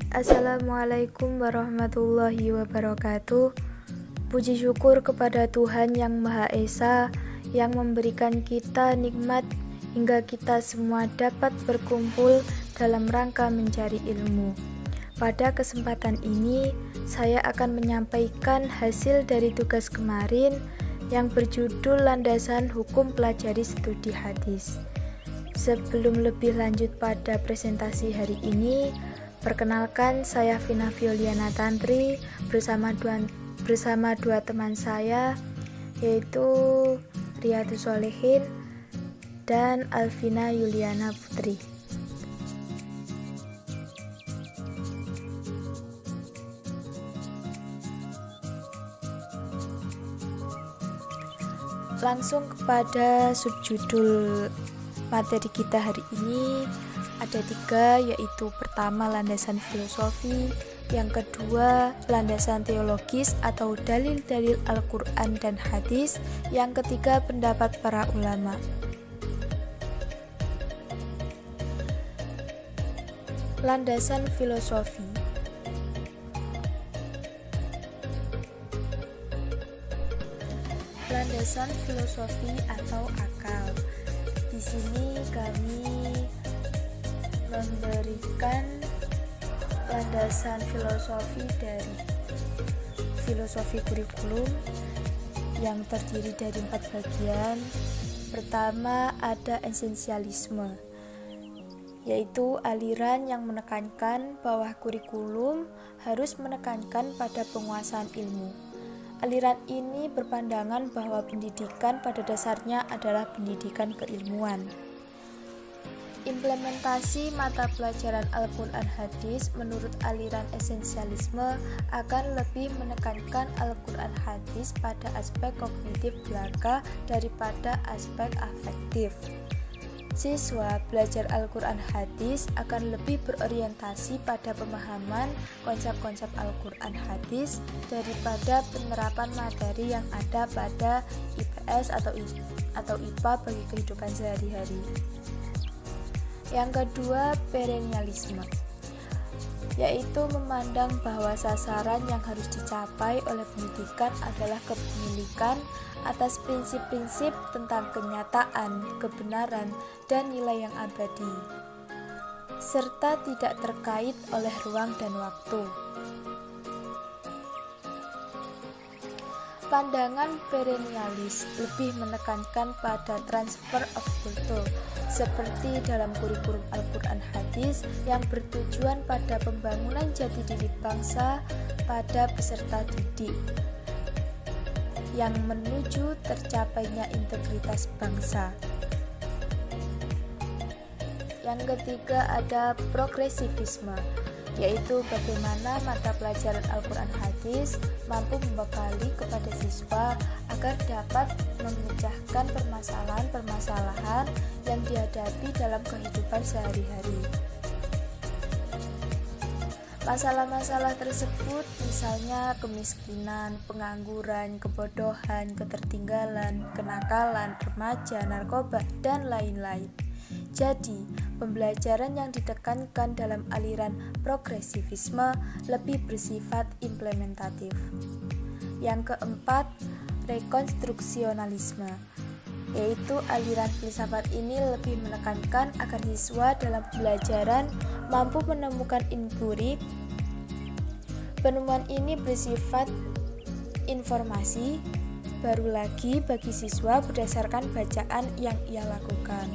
Assalamualaikum warahmatullahi wabarakatuh. Puji syukur kepada Tuhan Yang Maha Esa yang memberikan kita nikmat hingga kita semua dapat berkumpul dalam rangka mencari ilmu. Pada kesempatan ini, saya akan menyampaikan hasil dari tugas kemarin yang berjudul Landasan Hukum Pelajari Studi Hadis. Sebelum lebih lanjut pada presentasi hari ini, perkenalkan saya Vina Violiana Tantri bersama dua teman saya, yaitu Riyadus Solehin dan Alvina Yuliana Putri. Langsung kepada subjudul materi kita hari ini, ada 3, yaitu pertama landasan filosofi, yang kedua landasan teologis atau dalil-dalil Al-Quran dan hadis, yang ketiga pendapat para ulama. Landasan filosofi. Landasan filosofi atau akal. Di sini kami memberikan landasan filosofi dari filosofi kurikulum yang terdiri dari 4 bagian. Pertama ada esensialisme, yaitu aliran yang menekankan bahwa kurikulum harus menekankan pada penguasaan ilmu. Aliran ini berpandangan bahwa pendidikan pada dasarnya adalah pendidikan keilmuan. Implementasi mata pelajaran Al-Quran Hadis menurut aliran esensialisme akan lebih menekankan Al-Quran Hadis pada aspek kognitif belaka daripada aspek afektif. Siswa belajar Al-Quran Hadis akan lebih berorientasi pada pemahaman konsep-konsep Al-Quran Hadis daripada penerapan materi yang ada pada IPS atau IPA bagi kehidupan sehari-hari. Yang kedua, perennialisme, yaitu memandang bahwa sasaran yang harus dicapai oleh pendidikan adalah kepemilikan atas prinsip-prinsip tentang kenyataan, kebenaran, dan nilai yang abadi, serta tidak terkait oleh ruang dan waktu. Pandangan perennialis lebih menekankan pada transfer of culture, seperti dalam kurikulum Al-Quran Hadis yang bertujuan pada pembangunan jati diri bangsa pada peserta didik, yang menuju tercapainya integritas bangsa. Yang ketiga ada progresivisme, yaitu bagaimana mata pelajaran Al-Quran Hadis mampu membekali kepada siswa agar dapat memecahkan permasalahan-permasalahan yang dihadapi dalam kehidupan sehari-hari. Masalah-masalah tersebut misalnya kemiskinan, pengangguran, kebodohan, ketertinggalan, kenakalan, remaja, narkoba, dan lain-lain. Jadi, pembelajaran yang ditekankan dalam aliran progresivisme lebih bersifat implementatif. Yang keempat, rekonstruksionalisme, yaitu aliran filsafat ini lebih menekankan agar siswa dalam pembelajaran mampu menemukan empirik. Penemuan ini bersifat informasi baru lagi bagi siswa berdasarkan bacaan yang ia lakukan.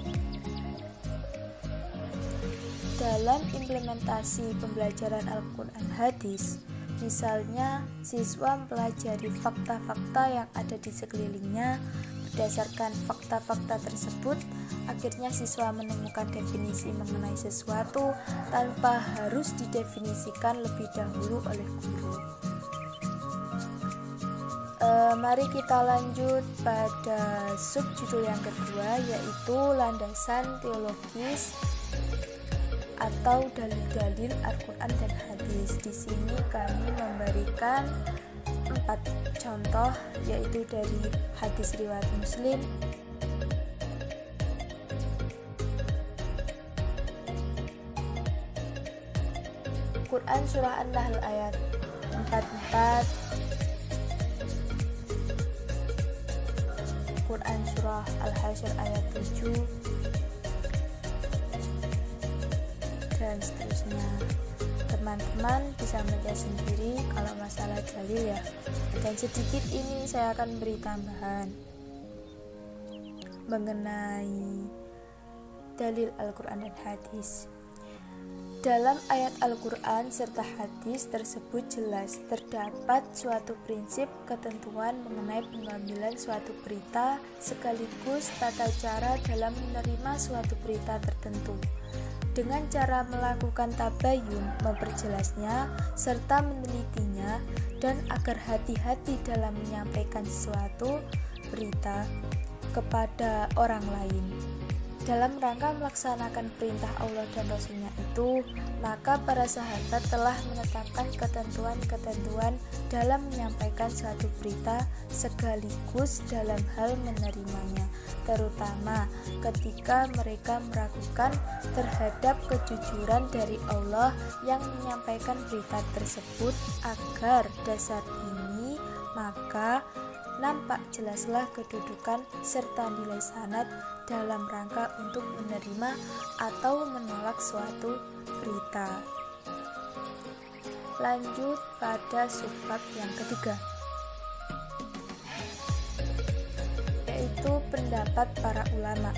Dalam implementasi pembelajaran Al-Quran Hadis, misalnya siswa mempelajari fakta-fakta yang ada di sekelilingnya. Berdasarkan fakta-fakta tersebut, akhirnya siswa menemukan definisi mengenai sesuatu tanpa harus didefinisikan lebih dahulu oleh guru. Mari kita lanjut pada subjudul yang kedua, yaitu landasan teologis atau dalil-dalil Al-Quran dan Hadis. Di sini kami memberikan 4 contoh, yaitu dari hadis riwayat Muslim, Quran Surah An-Nahl ayat 44, Quran Surah Al-Hasyr ayat 7, dan seterusnya. Teman-teman bisa baca sendiri kalau masalah dalil ya. Dan sedikit ini saya akan beri tambahan mengenai dalil Al-Quran dan hadis. Dalam ayat Al-Quran serta hadis tersebut jelas terdapat suatu prinsip ketentuan mengenai pengambilan suatu berita sekaligus tata cara dalam menerima suatu berita tertentu. Dengan cara melakukan tabayun, memperjelasnya, serta menelitinya, dan agar hati-hati dalam menyampaikan sesuatu berita kepada orang lain. Dalam rangka melaksanakan perintah Allah dan Rasul-Nya itu, maka para sahabat telah menetapkan ketentuan-ketentuan dalam menyampaikan suatu berita sekaligus dalam hal menerimanya, terutama ketika mereka meragukan terhadap kejujuran dari Allah yang menyampaikan berita tersebut. Agar dasar ini, maka nampak jelaslah kedudukan serta nilai sanad dalam rangka untuk menerima atau menolak suatu berita. Lanjut pada subbab yang ketiga, yaitu pendapat para ulama.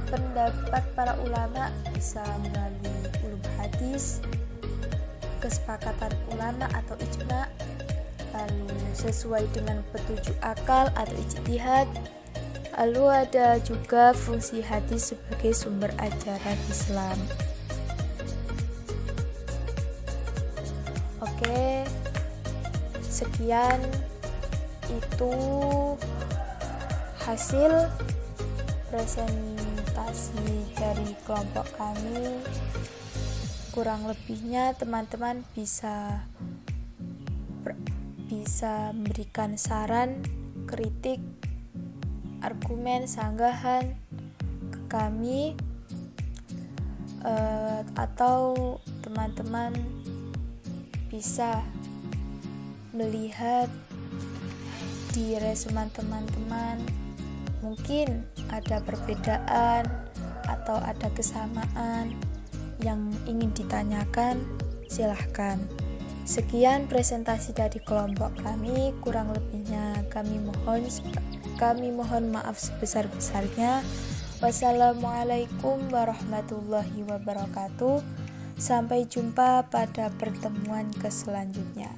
Pendapat para ulama bisa melalui ulum hadis, kesepakatan ulama atau ijma', lalu sesuai dengan petunjuk akal atau ijtihad. Lalu ada juga fungsi hadis sebagai sumber ajaran Islam. Oke, sekian itu hasil presentasi dari kelompok kami. Kurang lebihnya teman-teman bisa memberikan saran, kritik, argumen, sanggahan ke kami, atau teman-teman bisa melihat di resumen teman-teman mungkin ada perbedaan atau ada kesamaan yang ingin ditanyakan. Silahkan. Sekian presentasi dari kelompok kami, kurang lebihnya kami mohon maaf sebesar-besarnya. Wassalamualaikum warahmatullahi wabarakatuh. Sampai jumpa pada pertemuan selanjutnya.